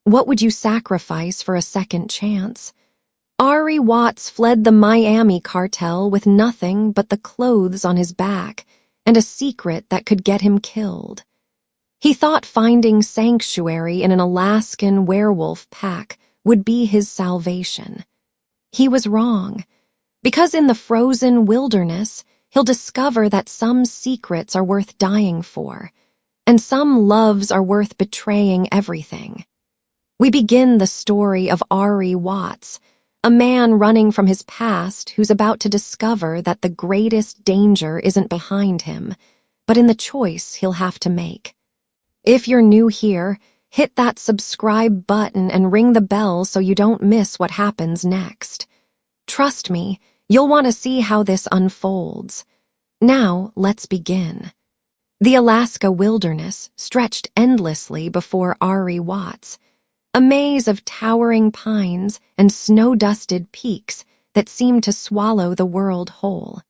What would you sacrifice for a second chance? Ari Watts fled the Miami cartel with nothing but the clothes on his back and a secret that could get him killed. He thought finding sanctuary in an Alaskan werewolf pack would be his salvation. He was wrong, because in the frozen wilderness, he'll discover that some secrets are worth dying for, and some loves are worth betraying everything. We begin the story of Ari Watts, a man running from his past who's about to discover that the greatest danger isn't behind him, but in the choice he'll have to make. If you're new here, hit that subscribe button and ring the bell so you don't miss what happens next. Trust me, you'll want to see how this unfolds. Now, let's begin. The Alaska wilderness stretched endlessly before Ari Watts, a maze of towering pines and snow-dusted peaks that seemed to swallow the world whole.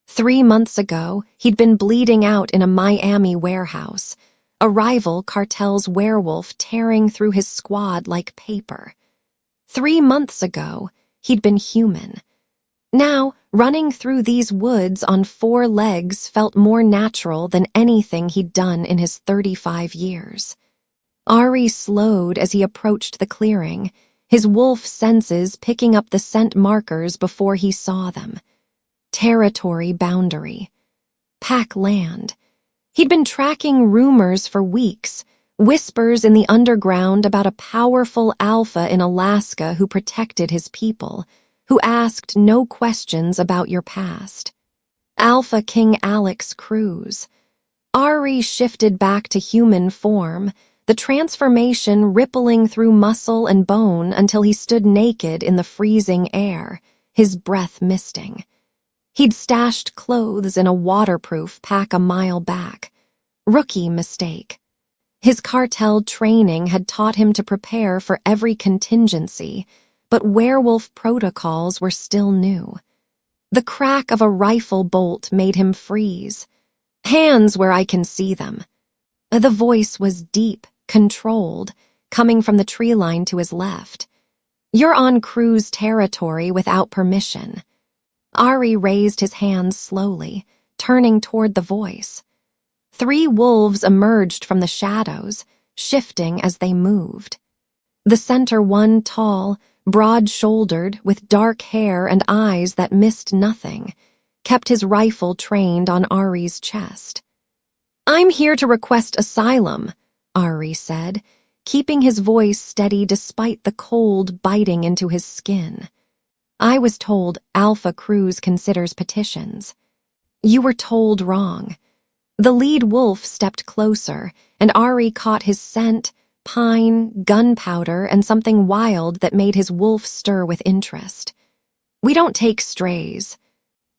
3 months ago, he'd been bleeding out in a Miami warehouse, a rival cartel's werewolf tearing through his squad like paper. 3 months ago, he'd been human. Now, running through these woods on 4 legs felt more natural than anything he'd done in his 35 years. Ari slowed as he approached the clearing, his wolf senses picking up the scent markers before he saw them. Territory boundary. Pack land. He'd been tracking rumors for weeks, whispers in the underground about a powerful alpha in Alaska who protected his people, who asked no questions about your past. Alpha King Alex Cruz. Ari shifted back to human form, the transformation rippling through muscle and bone until he stood naked in the freezing air, his breath misting. He'd stashed clothes in a waterproof pack a mile back. Rookie mistake. His cartel training had taught him to prepare for every contingency, but werewolf protocols were still new. The crack of a rifle bolt made him freeze. Hands where I can see them. The voice was deep, controlled, coming from the tree line to his left. You're on Cruz territory without permission. Ari raised his hands slowly, turning toward the voice. 3 wolves emerged from the shadows, shifting as they moved. The center one tall, broad-shouldered, with dark hair and eyes that missed nothing, kept his rifle trained on Ari's chest. I'm here to request asylum, Ari said, keeping his voice steady despite the cold biting into his skin. I was told Alpha Cruz considers petitions. You were told wrong. The lead wolf stepped closer, and Ari caught his scent, pine, gunpowder, and something wild that made his wolf stir with interest. We don't take strays,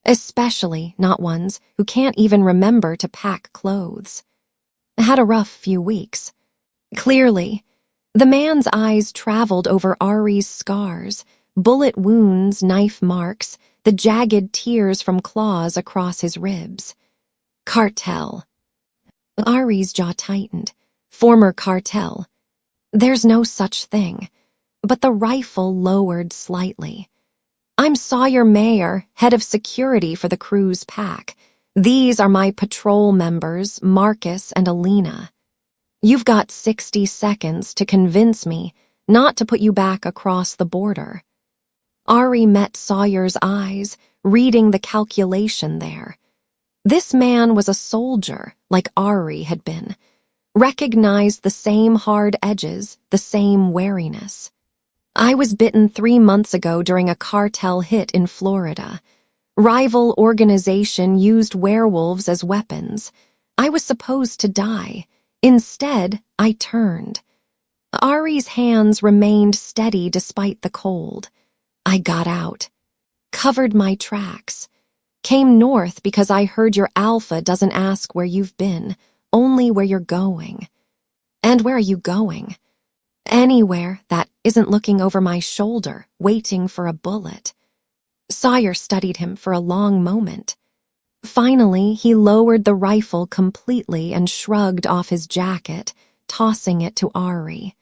especially not ones who can't even remember to pack clothes. Had a rough few weeks. Clearly, the man's eyes traveled over Ari's scars, bullet wounds, knife marks, the jagged tears from claws across his ribs. Cartel. Ari's jaw tightened. Former cartel. There's no such thing. But the rifle lowered slightly. I'm Sawyer Meyer, head of security for the Cruz pack. These are my patrol members, Marcus and Alina. You've got 60 seconds to convince me not to put you back across the border. Ari met Sawyer's eyes, reading the calculation there. This man was a soldier, like Ari had been, recognized the same hard edges, the same wariness. I was bitten 3 months ago during a cartel hit in Florida. Rival organization used werewolves as weapons. I was supposed to die. Instead, I turned. Ari's hands remained steady despite the cold. I got out. Covered my tracks. Came north because I heard your alpha doesn't ask where you've been, only where you're going. And where are you going? Anywhere that isn't looking over my shoulder, waiting for a bullet. Sawyer studied him for a long moment. Finally, he lowered the rifle completely and shrugged off his jacket, tossing it to Ari.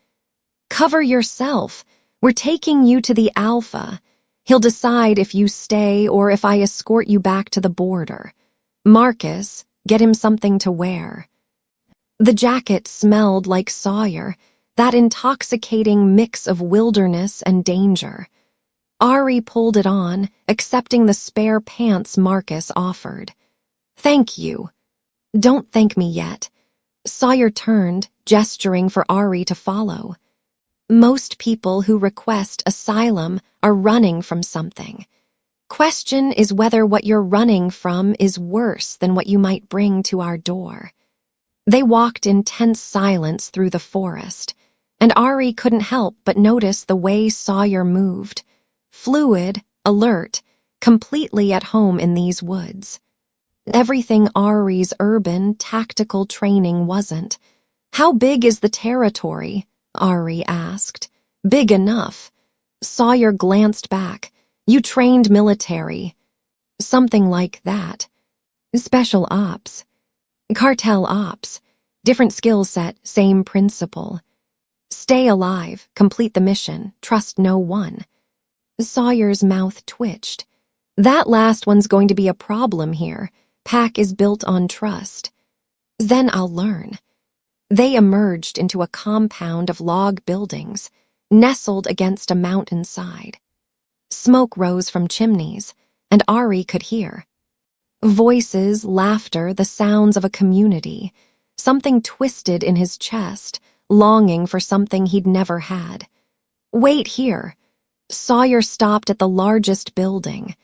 Cover yourself. We're taking you to the Alpha. He'll decide if you stay or if I escort you back to the border. Marcus, get him something to wear." The jacket smelled like Sawyer, that intoxicating mix of wilderness and danger. Ari pulled it on, accepting the spare pants Marcus offered. "Thank you." "Don't thank me yet." Sawyer turned, gesturing for Ari to follow. Most people who request asylum are running from something. Question is whether what you're running from is worse than what you might bring to our door. They walked in tense silence through the forest, and Ari couldn't help but notice the way Sawyer moved. Fluid, alert, completely at home in these woods. Everything Ari's urban, tactical training wasn't. "How big is the territory?" Ari asked. "Big enough." Sawyer glanced back. "You trained military." "Something like that." "Special ops." "Cartel ops. Different skill set, same principle." "Stay alive, complete the mission, trust no one." Sawyer's mouth twitched. "That last one's going to be a problem here. Pack is built on trust." "Then I'll learn." They emerged into a compound of log buildings, nestled against a mountainside. Smoke rose from chimneys, and Ari could hear. Voices, laughter, the sounds of a community. Something twisted in his chest, longing for something he'd never had. "Wait here." Sawyer stopped at the largest building.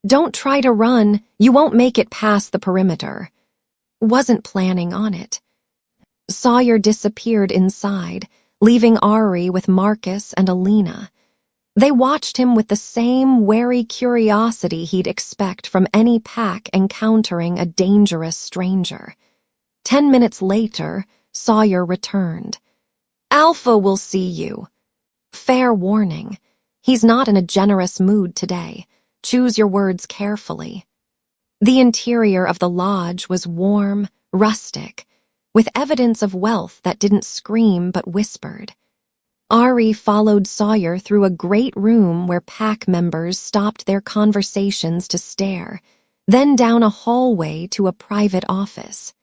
"Don't try to run, you won't make it past the perimeter." Wasn't planning on it. Sawyer disappeared inside, leaving Ari with Marcus and Alina. They watched him with the same wary curiosity he'd expect from any pack encountering a dangerous stranger. 10 minutes later, Sawyer returned. "Alpha will see you." Fair warning. He's not in a generous mood today. Choose your words carefully. The interior of the lodge was warm, rustic, with evidence of wealth that didn't scream but whispered. Ari followed Sawyer through a great room where pack members stopped their conversations to stare, then down a hallway to a private office.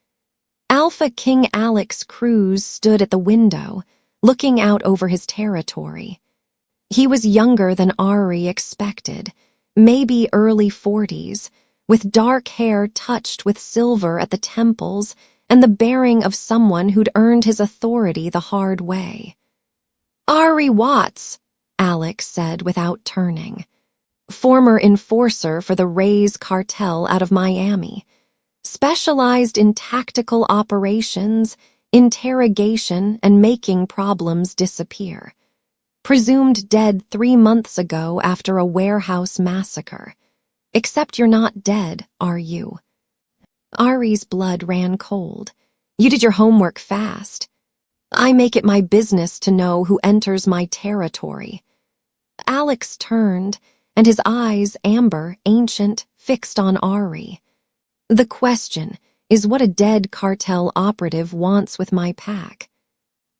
Alpha King Alex Cruz stood at the window, looking out over his territory. He was younger than Ari expected, maybe early 40s, with dark hair touched with silver at the temples and the bearing of someone who'd earned his authority the hard way. "Ari Watts," Alex said without turning. "Former enforcer for the Rays cartel out of Miami. Specialized in tactical operations, interrogation, and making problems disappear. Presumed dead 3 months ago after a warehouse massacre. Except you're not dead, are you?" Ari's blood ran cold. "You did your homework fast." "I make it my business to know who enters my territory." Alex turned, and his eyes, amber, ancient, fixed on Ari. "The question is what a dead cartel operative wants with my pack.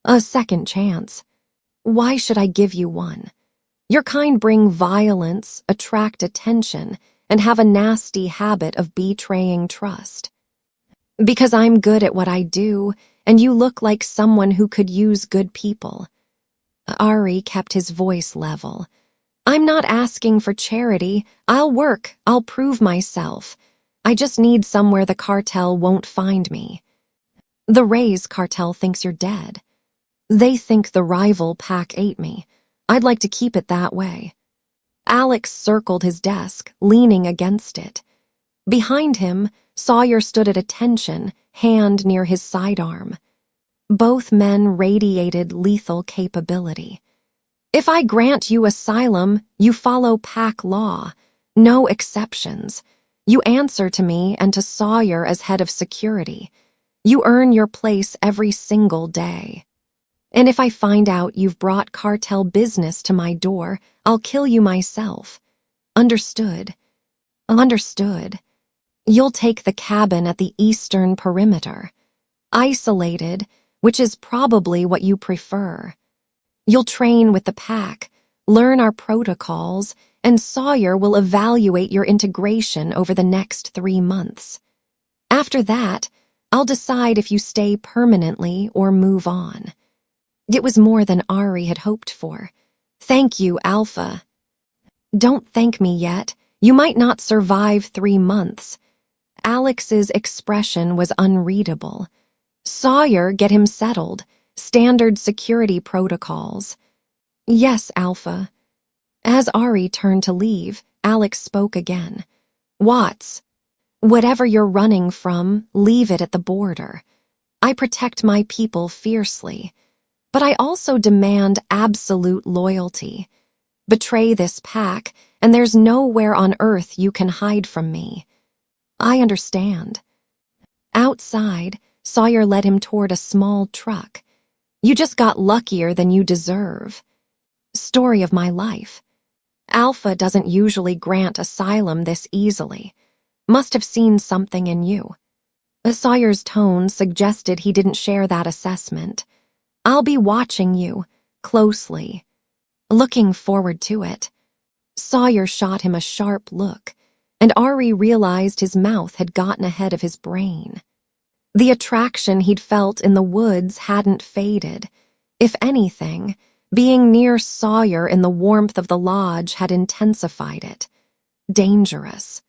A second chance. Why should I give you one? Your kind bring violence, attract attention, and have a nasty habit of betraying trust. Because I'm good at what I do, and you look like someone who could use good people." Ari kept his voice level. "I'm not asking for charity. I'll work. I'll prove myself. I just need somewhere the cartel won't find me." "The Rays cartel thinks you're dead. They think the rival pack ate me. I'd like to keep it that way." Alex circled his desk, leaning against it. Behind him, Sawyer stood at attention, hand near his sidearm. Both men radiated lethal capability. "If I grant you asylum, you follow pack law. No exceptions. You answer to me and to Sawyer as head of security. You earn your place every single day. And if I find out you've brought cartel business to my door, I'll kill you myself. Understood?" "Understood." "You'll take the cabin at the eastern perimeter. Isolated, which is probably what you prefer. You'll train with the pack, learn our protocols, and Sawyer will evaluate your integration over the next 3 months. After that, I'll decide if you stay permanently or move on." It was more than Ari had hoped for. "Thank you, Alpha." "Don't thank me yet. You might not survive 3 months." Alex's expression was unreadable. "Sawyer, get him settled. Standard security protocols." "Yes, Alpha." As Ari turned to leave, Alex spoke again. "Watts, whatever you're running from, leave it at the border. I protect my people fiercely, but I also demand absolute loyalty. Betray this pack, and there's nowhere on earth you can hide from me." "I understand." Outside, Sawyer led him toward a small truck. "You just got luckier than you deserve." "Story of my life. Alpha doesn't usually grant asylum this easily. Must have seen something in you." Sawyer's tone suggested he didn't share that assessment. "I'll be watching you, closely." "Looking forward to it." Sawyer shot him a sharp look, and Ari realized his mouth had gotten ahead of his brain. The attraction he'd felt in the woods hadn't faded. If anything, being near Sawyer in the warmth of the lodge had intensified it. Dangerous.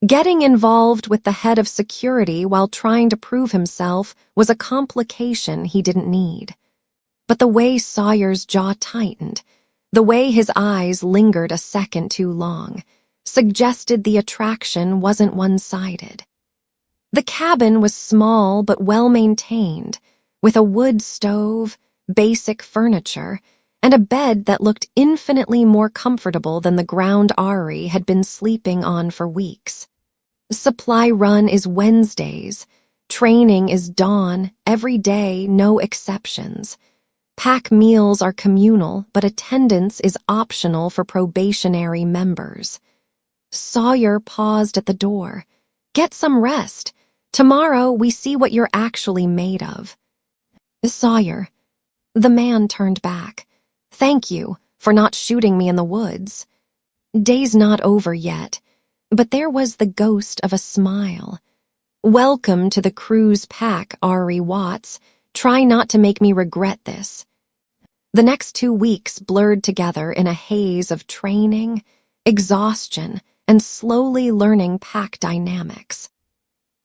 Getting involved with the head of security while trying to prove himself was a complication he didn't need. But the way Sawyer's jaw tightened, the way his eyes lingered a second too long, suggested the attraction wasn't one-sided. The cabin was small but well-maintained, with a wood stove, basic furniture, and a bed that looked infinitely more comfortable than the ground Ari had been sleeping on for weeks. Supply run is Wednesdays. Training is dawn, every day, no exceptions. Pack meals are communal, but attendance is optional for probationary members. Sawyer paused at the door. "Get some rest. Tomorrow we see what you're actually made of." "Sawyer." The man turned back. "Thank you for not shooting me in the woods." Day's not over yet, but there was the ghost of a smile. "Welcome to the Cruz pack, Ari Watts. Try not to make me regret this." The next 2 weeks blurred together in a haze of training, exhaustion, and slowly learning pack dynamics.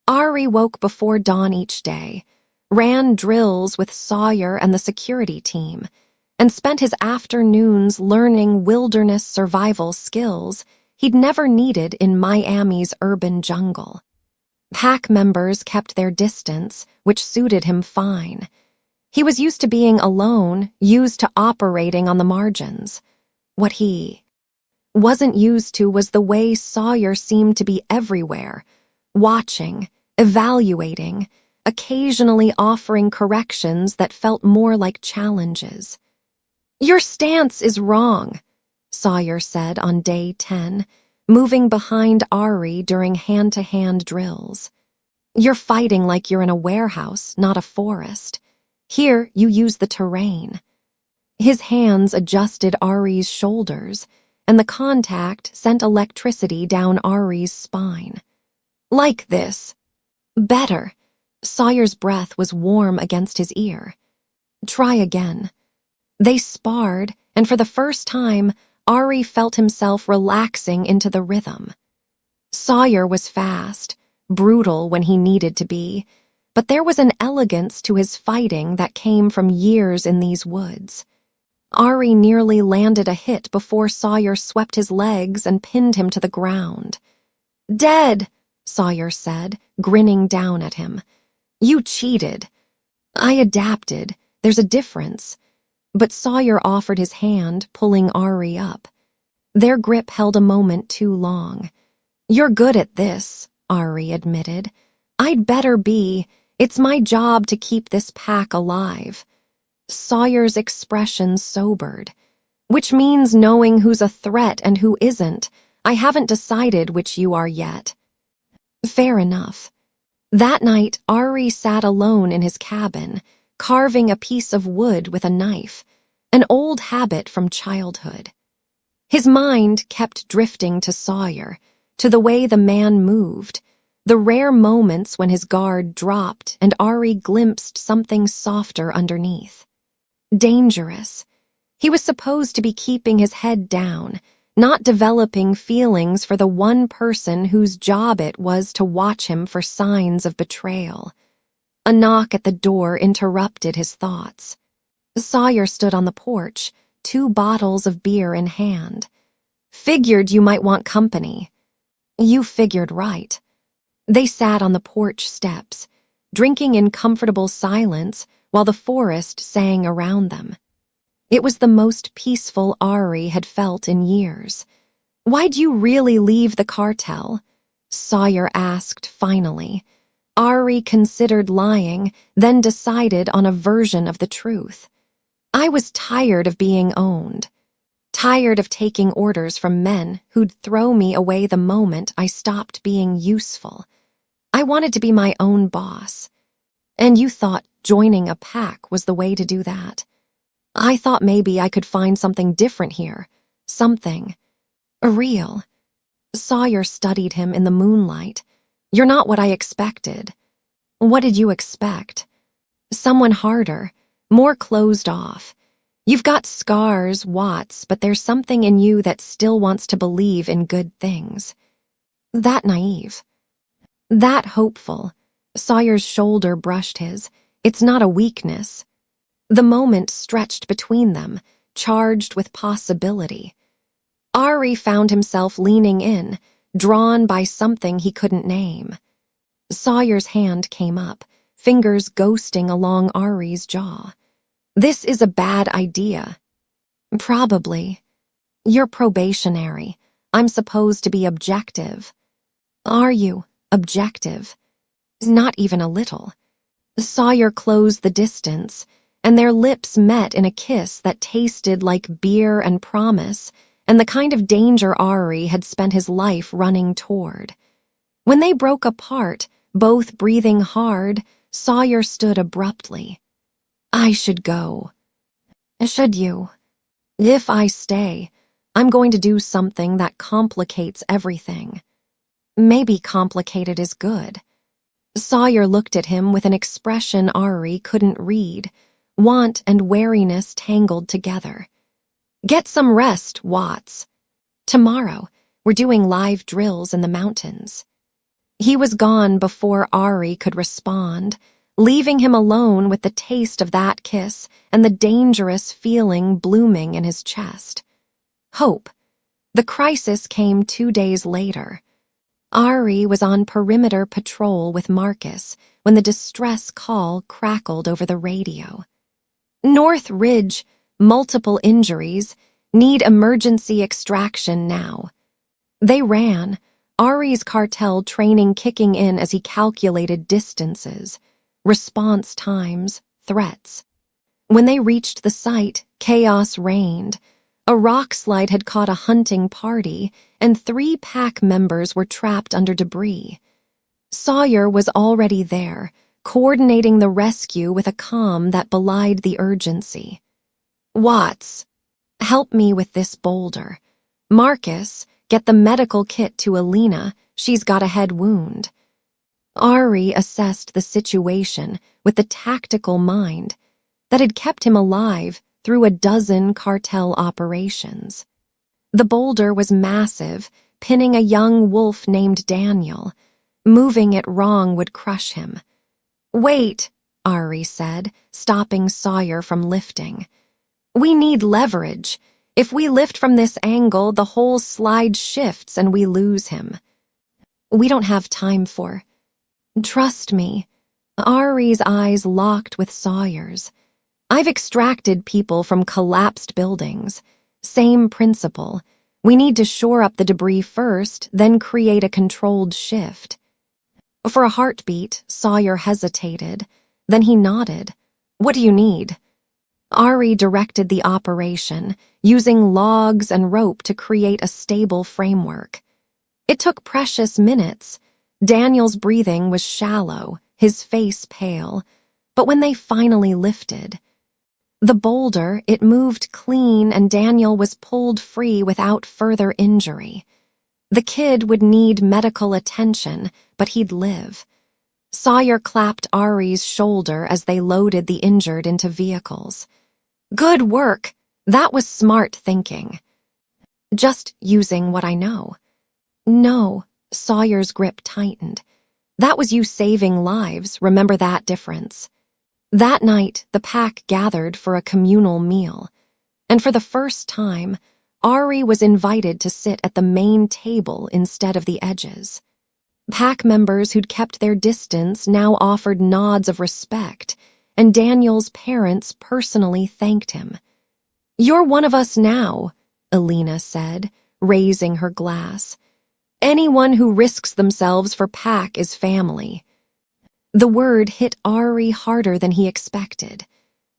Ari woke before dawn each day, ran drills with Sawyer and the security team, and spent his afternoons learning wilderness survival skills he'd never needed in Miami's urban jungle. Pack members kept their distance, which suited him fine. He was used to being alone, used to operating on the margins. What he wasn't used to was the way Sawyer seemed to be everywhere, watching, evaluating, occasionally offering corrections that felt more like challenges. "Your stance is wrong," Sawyer said on day 10, moving behind Ari during hand-to-hand drills. "You're fighting like you're in a warehouse, not a forest. Here, you use the terrain." His hands adjusted Ari's shoulders, and the contact sent electricity down Ari's spine. "Like this." "Better." Sawyer's breath was warm against his ear. "Try again." They sparred, and for the first time, Ari felt himself relaxing into the rhythm. Sawyer was fast, brutal when he needed to be, but there was an elegance to his fighting that came from years in these woods. Ari nearly landed a hit before Sawyer swept his legs and pinned him to the ground. "Dead," Sawyer said, grinning down at him. "You cheated." "I adapted. There's a difference." But Sawyer offered his hand, pulling Ari up. Their grip held a moment too long. "You're good at this," Ari admitted. "I'd better be. It's my job to keep this pack alive." Sawyer's expression sobered. "Which means knowing who's a threat and who isn't. I haven't decided which you are yet." "Fair enough." That night, Ari sat alone in his cabin, carving a piece of wood with a knife, an old habit from childhood. His mind kept drifting to Sawyer, to the way the man moved, the rare moments when his guard dropped and Ari glimpsed something softer underneath. Dangerous. He was supposed to be keeping his head down, not developing feelings for the one person whose job it was to watch him for signs of betrayal. A knock at the door interrupted his thoughts. Sawyer stood on the porch, 2 bottles of beer in hand. Figured you might want company. You figured right. They sat on the porch steps, drinking in comfortable silence while the forest sang around them. It was the most peaceful Ari had felt in years. "Why'd you really leave the cartel?" Sawyer asked finally. Ari considered lying, then decided on a version of the truth. "I was tired of being owned. Tired of taking orders from men who'd throw me away the moment I stopped being useful. I wanted to be my own boss. And you thought joining a pack was the way to do that. I thought maybe I could find something different here. Something. Real." Sawyer studied him in the moonlight. "You're not what I expected." "What did you expect?" "Someone harder, more closed off. You've got scars, Watts, but there's something in you that still wants to believe in good things." That naive. That hopeful. Sawyer's shoulder brushed his. "It's not a weakness." The moment stretched between them, charged with possibility. Ari found himself leaning in, drawn by something he couldn't name. Sawyer's hand came up, fingers ghosting along Ari's jaw. "This is a bad idea." "Probably. You're probationary. I'm supposed to be objective." "Are you objective?" "Not even a little." Sawyer closed the distance, and their lips met in a kiss that tasted like beer and promise, and the kind of danger Ari had spent his life running toward. When they broke apart, both breathing hard, Sawyer stood abruptly. "I should go." "Should you?" "If I stay, I'm going to do something that complicates everything." "Maybe complicated is good." Sawyer looked at him with an expression Ari couldn't read, want and wariness tangled together. "Get some rest, Watts. Tomorrow, we're doing live drills in the mountains." He was gone before Ari could respond, leaving him alone with the taste of that kiss and the dangerous feeling blooming in his chest. Hope. The crisis came 2 days later. Ari was on perimeter patrol with Marcus when the distress call crackled over the radio. "North Ridge, multiple injuries, need emergency extraction now." They ran, Ari's cartel training kicking in as he calculated distances, response times, threats. When they reached the site, chaos reigned. A rock slide had caught a hunting party, and 3 pack members were trapped under debris. Sawyer was already there, coordinating the rescue with a calm that belied the urgency. "Watts, help me with this boulder. Marcus, get the medical kit to Alina, she's got a head wound." Ari assessed the situation with the tactical mind that had kept him alive through a dozen cartel operations. The boulder was massive, pinning a young wolf named Daniel. Moving it wrong would crush him. "Wait," Ari said, stopping Sawyer from lifting. "We need leverage. If we lift from this angle, the whole slide shifts and we lose him." "We don't have time for—" "Trust me." Ari's eyes locked with Sawyer's. "I've extracted people from collapsed buildings. Same principle. We need to shore up the debris first, then create a controlled shift." For a heartbeat, Sawyer hesitated. Then he nodded. "What do you need?" Ari directed the operation, using logs and rope to create a stable framework. It took precious minutes. Daniel's breathing was shallow, his face pale. But when they finally lifted, The boulder, it moved clean and Daniel was pulled free without further injury. The kid would need medical attention, but he'd live. Sawyer clapped Ari's shoulder as they loaded the injured into vehicles. Good work! That was smart thinking. Just using what I know. No, Sawyer's grip tightened. That was you saving lives, remember that difference. That night, the pack gathered for a communal meal. And for the first time, Ari was invited to sit at the main table instead of the edges. Pack members who'd kept their distance now offered nods of respect, and Daniel's parents personally thanked him. "You're one of us now," Alina said, raising her glass. "Anyone who risks themselves for Pack is family." The word hit Ari harder than he expected.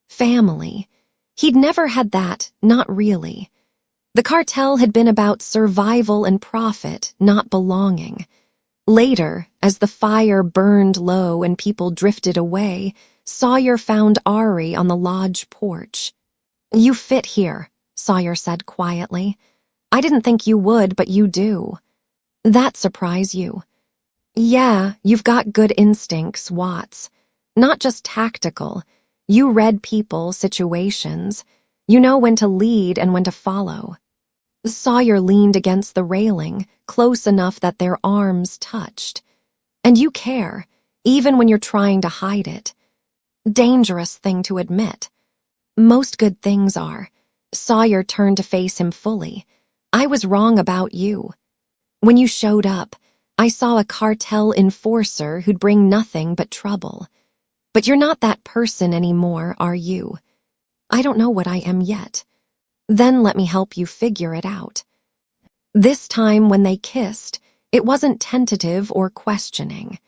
Family. He'd never had that, not really. The cartel had been about survival and profit, not belonging. Later, as the fire burned low and people drifted away, Sawyer found Ari on the lodge porch. "You fit here," Sawyer said quietly. "I didn't think you would, but you do." "That surprise you?" "Yeah, you've got good instincts, Watts. Not just tactical. You read people, situations. You know when to lead and when to follow." Sawyer leaned against the railing, close enough that their arms touched. "And you care, even when you're trying to hide it." Dangerous thing to admit. "Most good things are." Sawyer turned to face him fully. "I was wrong about you. When you showed up, I saw a cartel enforcer who'd bring nothing but trouble. But you're not that person anymore, are you?" "I don't know what I am yet." "Then let me help you figure it out." This time when they kissed, it wasn't tentative or questioning.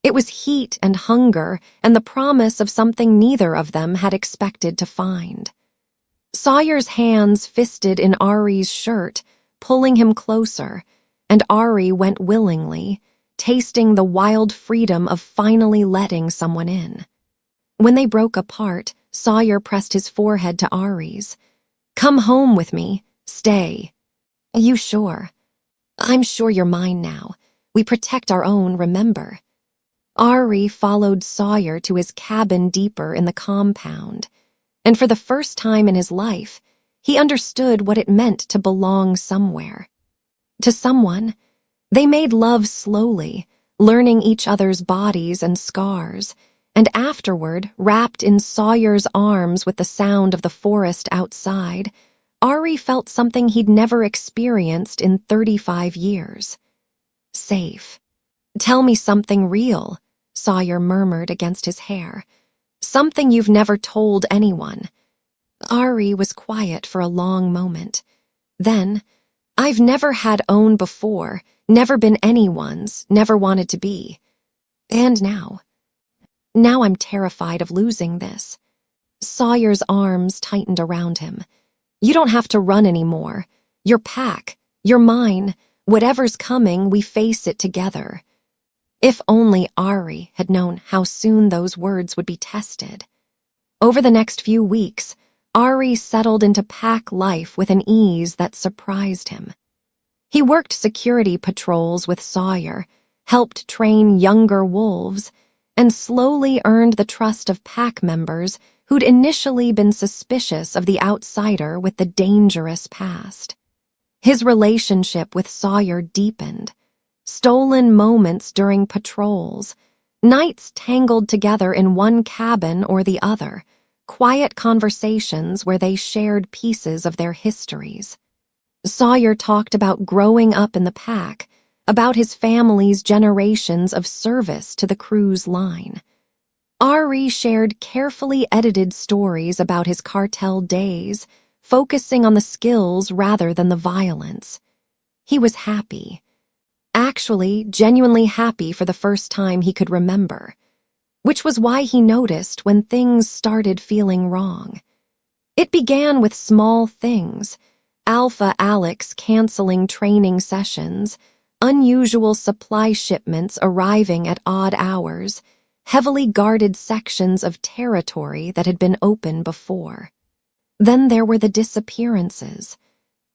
It was heat and hunger and the promise of something neither of them had expected to find. Sawyer's hands fisted in Ari's shirt, pulling him closer, and Ari went willingly, tasting the wild freedom of finally letting someone in. When they broke apart, Sawyer pressed his forehead to Ari's. "Come home with me. Stay." "You sure?" "I'm sure you're mine now. We protect our own, remember?" Ari followed Sawyer to his cabin deeper in the compound, and for the first time in his life, he understood what it meant to belong somewhere. To someone. They made love slowly, learning each other's bodies and scars, and afterward, wrapped in Sawyer's arms with the sound of the forest outside, Ari felt something he'd never experienced in 35 years. Safe. "Tell me something real," Sawyer murmured against his hair. "Something you've never told anyone." Ari was quiet for a long moment. Then, "I've never had own before, never been anyone's, never wanted to be. And now. Now I'm terrified of losing this." Sawyer's arms tightened around him. "You don't have to run anymore. You're Pack. You're mine. Whatever's coming, we face it together." If only Ari had known how soon those words would be tested. Over the next few weeks, Ari settled into Pack life with an ease that surprised him. He worked security patrols with Sawyer, helped train younger wolves, and slowly earned the trust of Pack members who'd initially been suspicious of the outsider with the dangerous past. His relationship with Sawyer deepened. Stolen moments during patrols, nights tangled together in one cabin or the other, quiet conversations where they shared pieces of their histories. Sawyer talked about growing up in the Pack, about his family's generations of service to the Cruz line. Ari shared carefully edited stories about his cartel days, focusing on the skills rather than the violence. He was happy. Actually, genuinely happy for the first time he could remember, which was why he noticed when things started feeling wrong. It began with small things: Alpha Alex canceling training sessions, unusual supply shipments arriving at odd hours, heavily guarded sections of territory that had been open before. Then there were the disappearances.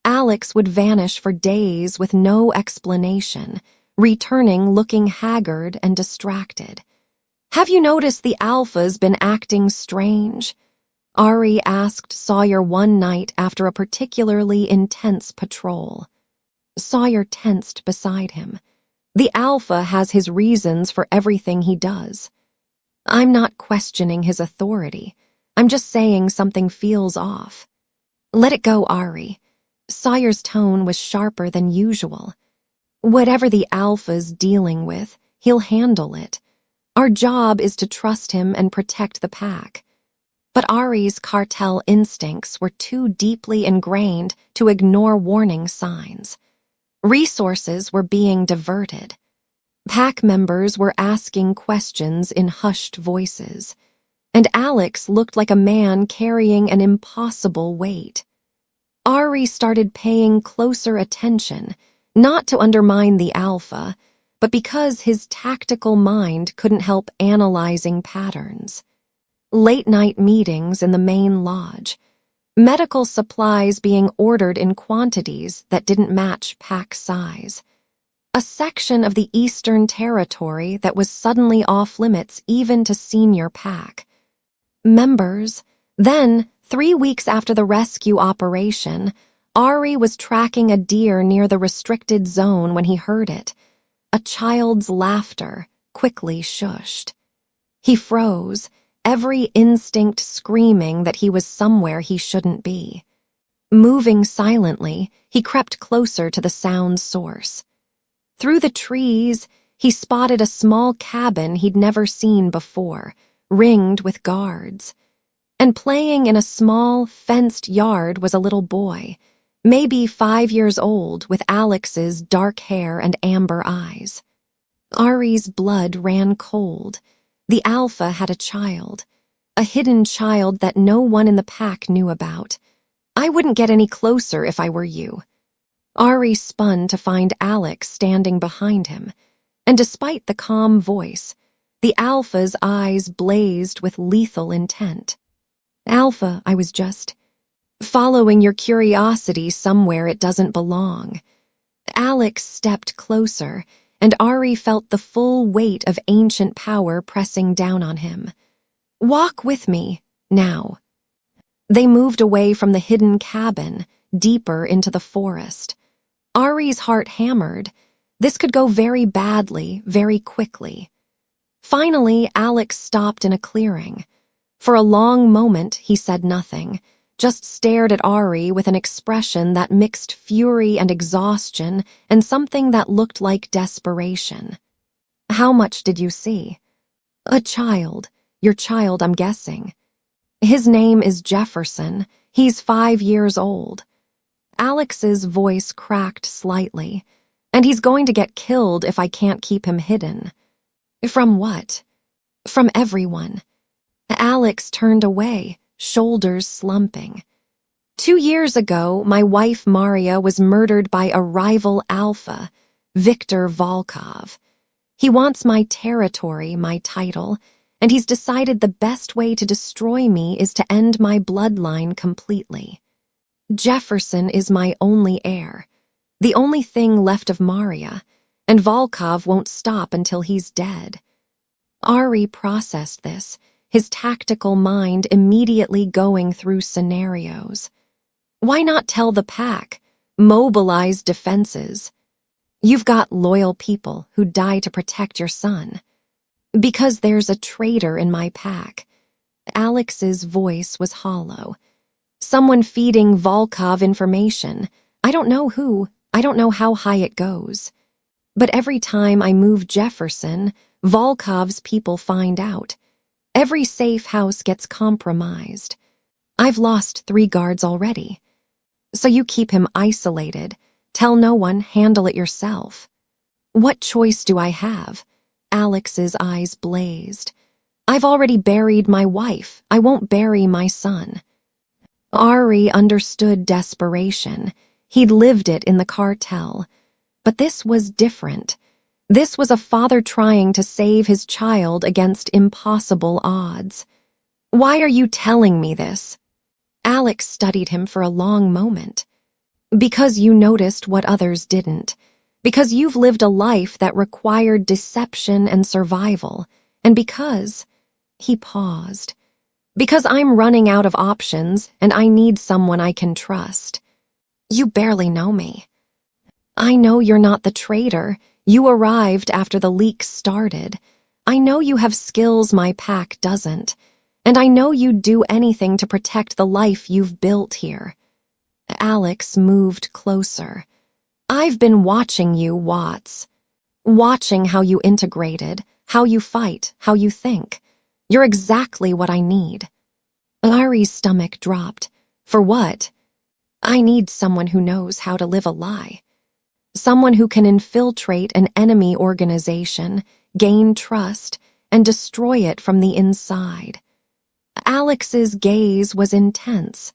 Alex would vanish for days with no explanation, returning looking haggard and distracted. "Have you noticed the Alpha's been acting strange?" Ari asked Sawyer one night after a particularly intense patrol. Sawyer tensed beside him. The Alpha has his reasons for everything he does. "I'm not questioning his authority. I'm just saying something feels off." "Let it go, Ari." Sawyer's tone was sharper than usual. "Whatever the Alpha's dealing with, he'll handle it. Our job is to trust him and protect the pack." But Ari's cartel instincts were too deeply ingrained to ignore warning signs. Resources were being diverted. Pack members were asking questions in hushed voices, and Alex looked like a man carrying an impossible weight. Ari started paying closer attention, not to undermine the Alpha, but because his tactical mind couldn't help analyzing patterns. Late-night meetings in the main lodge, medical supplies being ordered in quantities that didn't match pack size, a section of the Eastern Territory that was suddenly off-limits even to senior pack members. Then, 3 weeks after the rescue operation, Ari was tracking a deer near the restricted zone when he heard it. A child's laughter, quickly shushed. He froze, every instinct screaming that he was somewhere he shouldn't be. Moving silently, he crept closer to the sound's source. Through the trees, he spotted a small cabin he'd never seen before, ringed with guards. And playing in a small, fenced yard was a little boy, maybe 5 years old, with Alex's dark hair and amber eyes. Ari's blood ran cold. The Alpha had a child, a hidden child that no one in the pack knew about. "I wouldn't get any closer if I were you." Ari spun to find Alex standing behind him, and despite the calm voice, the Alpha's eyes blazed with lethal intent. "Alpha, I was just following your curiosity somewhere it doesn't belong." Alex stepped closer, and Ari felt the full weight of ancient power pressing down on him. "Walk with me, now." They moved away from the hidden cabin, deeper into the forest. Ari's heart hammered. This could go very badly, very quickly. Finally, Alex stopped in a clearing. For a long moment, he said nothing, just stared at Ari with an expression that mixed fury and exhaustion and something that looked like desperation. "How much did you see?" "A child. Your child, I'm guessing." "His name is Jefferson. He's 5 years old." Alex's voice cracked slightly. "And he's going to get killed if I can't keep him hidden." "From what?" "From everyone." Alex turned away, shoulders slumping. 2 years ago, my wife Maria was murdered by a rival Alpha, Viktor Volkov. He wants my territory, my title, and he's decided the best way to destroy me is to end my bloodline completely. Jefferson is my only heir, the only thing left of Maria, and Volkov won't stop until he's dead. Ari processed this, his tactical mind immediately going through scenarios. Why not tell the pack? Mobilize defenses. You've got loyal people who die to protect your son. Because there's a traitor in my pack. Alex's voice was hollow. Someone feeding Volkov information. I don't know who, I don't know how high it goes. But every time I move Jefferson, Volkov's people find out. Every safe house gets compromised. I've lost 3 guards already. So you keep him isolated. Tell no one, handle it yourself. What choice do I have? Alex's eyes blazed. I've already buried my wife. I won't bury my son. Ari understood desperation. He'd lived it in the cartel. But this was different. This was a father trying to save his child against impossible odds. Why are you telling me this? Alex studied him for a long moment. Because you noticed what others didn't. Because you've lived a life that required deception and survival. And because... He paused. Because I'm running out of options and I need someone I can trust. You barely know me. I know you're not the traitor. You arrived after the leak started. I know you have skills my pack doesn't. And I know you'd do anything to protect the life you've built here. Alex moved closer. I've been watching you, Watts. Watching how you integrated, how you fight, how you think. You're exactly what I need. Ari's stomach dropped. For what? I need someone who knows how to live a lie. Someone who can infiltrate an enemy organization, gain trust, and destroy it from the inside. Alex's gaze was intense.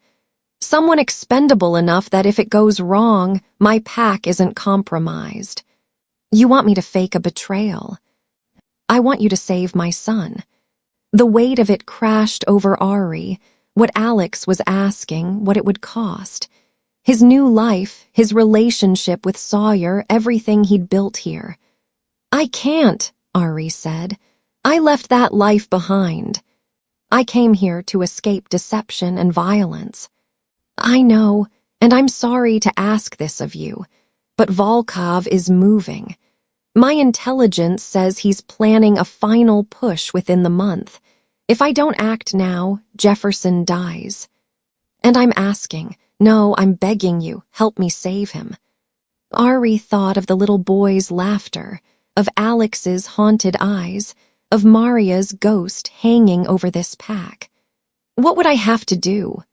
Someone expendable enough that if it goes wrong, my pack isn't compromised. You want me to fake a betrayal. I want you to save my son. The weight of it crashed over Ari, what Alex was asking, what it would cost. His new life, his relationship with Sawyer, everything he'd built here. I can't, Ari said. I left that life behind. I came here to escape deception and violence. I know, and I'm sorry to ask this of you, but Volkov is moving. My intelligence says he's planning a final push within the month. If I don't act now, Jefferson dies. And I'm asking, no, I'm begging you, help me save him. Ari thought of the little boy's laughter, of Alex's haunted eyes, of Maria's ghost hanging over this pack. What would I have to do?